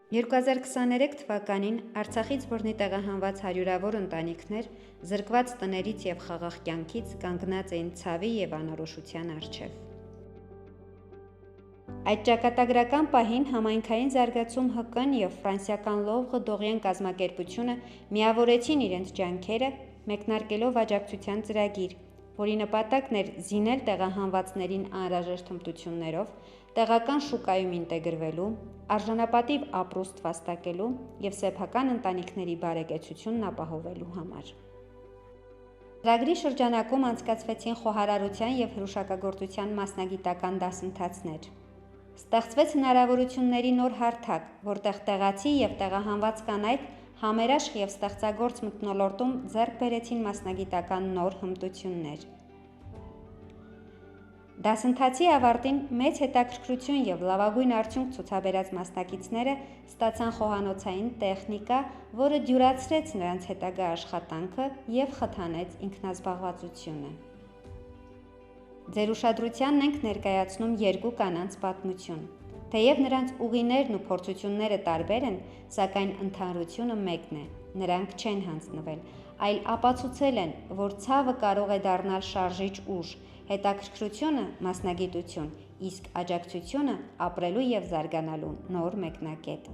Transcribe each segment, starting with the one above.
2023 թվականին Արցախից բռնի տեղահանված հարյուրավոր ընտանիքներ զրկված տներից և խաղաղ կյանքից կանգնած էին ցավի և անորոշության առջև։ Այդ ճակատագրական պահին համայնքային զարգացում ՀԿ-ն և ֆրանսիական Լովղ դողյեն կազմակերպությունը միավորեցին իրենց ջանքերը, մեկնարկելով աջակցության ծրագիր, որի նպատակն էր զինել տեղահանվածներին անհրաժեշտ հմտություններով, տեղական շուկայում ինտեգրվելու, արժանապատիվ ապրուստ վաստակելու և սեփական ընտանիքների բարեկեցությունն ապահովելու համար։ Ծրագրի շրջանակում անցկացվեցին խոհարարության և հրուշակագործության մասնագիտական դասընթացներ։ Ստեղծվեց հնարավորությունների նոր հարթակ, որտեղ տեղացի և տեղահանված կանայք համերաշխ և ստեղծագործ մթնոլորտում ձեռք բերեցին մասնագիտական նոր հմտություններ։ Դասընթացի ավարտին մեծ հետաքրքրություն և լավագույն արդյունք ցուցաբերած մասնակիցները ստացան խոհանոցային տեխնիկա, որը դյուրացրեց նրանց հետագա աշխատանքը և խթանեց ինքնազբաղվածությունը։ Ձեր ուշադրությանն ենք ներկայացնում երկու կանանց պատմություն։ Թեև նրանց ուղիներն ու փորձությունները տարբեր են, սակայն ընդհանրությունը մեկն է՝ նրանք չեն հանձնվել, այլ ապացուցել են, որ ցավը կարող է դառնալ շարժիչ ուժ, հետաքրքրությունը՝ մասնագիտություն, իսկ աջակցությունը՝ ապրելու և զարգանալու նոր մեկնակետ։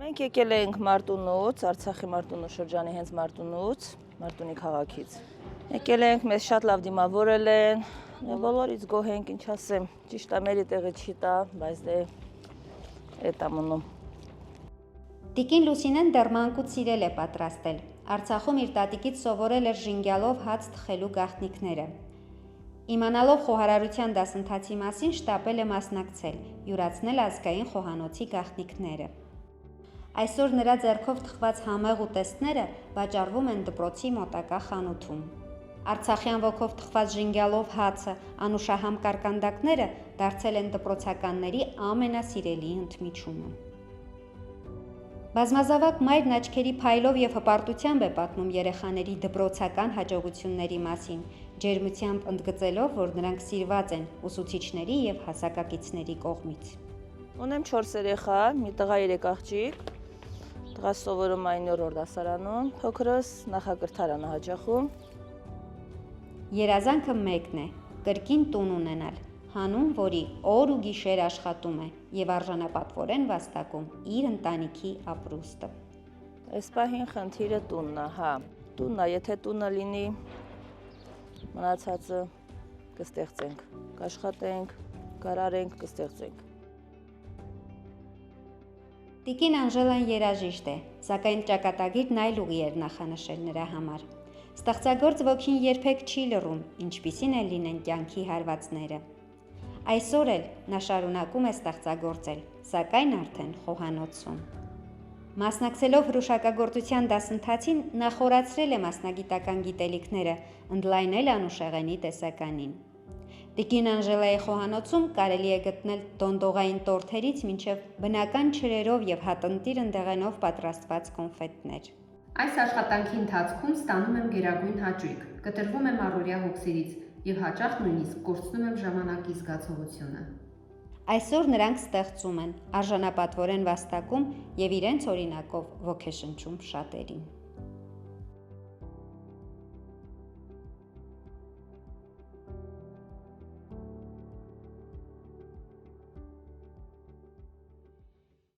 Մենք եկել ենք Մարտունուց, Արցախի Մարտունու շրջանի հենց Մարտունուց, Մարտունի քաղաքից։ Եկել ենք, մեզ շատ լավ դիմավորել են, բոլորից գոհ ենք, ինչ ասեմ, ճիշտ է մերի տեղը չի տա, բայց դե էտ ամնում։ Տիկին Լուսինեն դեռ մանկուց սիրել է պատրաստել։ Արցախում իր տատիկից սովորել էր ժինգյալով հաց թխելու գաղտնիքները։ Իմանալով խոհարարության դասընթացի մասին շտապել է մասնակցել, յուրացնել ազգային խոհանոցի գաղտնիքները։ Այսօր նրա ձեռքով թխված համեղ ուտեստները վաճառվում են դպրոցի մոտակա խանութում։ Արցախյան ոգով թխված ժինգյալով հացը, անուշահամ կարկանդակները դարձել են դպրոցականների ամենասիրելի ընդմիջումը։ Բազմազավակ մայրն աչքերի փայլով և հպարտությամբ է պատմում երեխաների դպրոցական հաջողությունների մասին, ջերմությամբ ընդգծելով, որ նրանք սիրված են ուսուցիչների և հասակակիցների կողմից։ Ունեմ 4 երեխա, մի տղա 3 աղջիկ, տղա սովորում է 9-րդ դասարանում, փոքրս նախակրթարանը հաճախում։ Երազանքը մեկն է՝ կրկին տուն ունենալ, հանուն որի օր ու գիշեր աշխատում է և արժանապատվորեն վաստակում իր ընտանիքի ապրուստը։ Այս պահին խնդիրը տունն է, հա։ Տունն է, եթե տունը լինի, մնացածը կստեղծենք, կաշխատենք, կարարենք, կստեղծենք։ Տիկին Անժելան երաժիշտ է, սակայն ճակատագիրն այլ ուղի էր նախանշել նրա համար։ Ստեղծագործ ոգին երբեք չի լռում, ինչպիսին էլ լինեն կյանքի հարվածները։ Այսօր էլ նա շարունակում է ստեղծագործել, սակայն արդեն խոհանոցում։ Մասնակցելով հրուշակագործության դասընթացին, նա խորացրել է մասնագիտական գիտելիքները, ընդլայնել անուշեղենի տեսականին։ Տիկին Անժելայի խոհանոցում կարելի է գտնել դոնդողային տորթերից մինչև բնական ջրերով և հատնտիր ընդեղենով պատրաստված կոնֆետներ։ Այս աշխատանքի ընթացքում ստանում եմ գերագույն հաճույք, կտրվում եմ առօրյա հոգսերից և հաճախ նույնիսկ կորցնում եմ ժամանակի զգացողությունը։ Այսօր նրանք ստեղծում են, արժանապատվորեն վաստակում և իրենց օրինակով ոգեշնչում շատերին։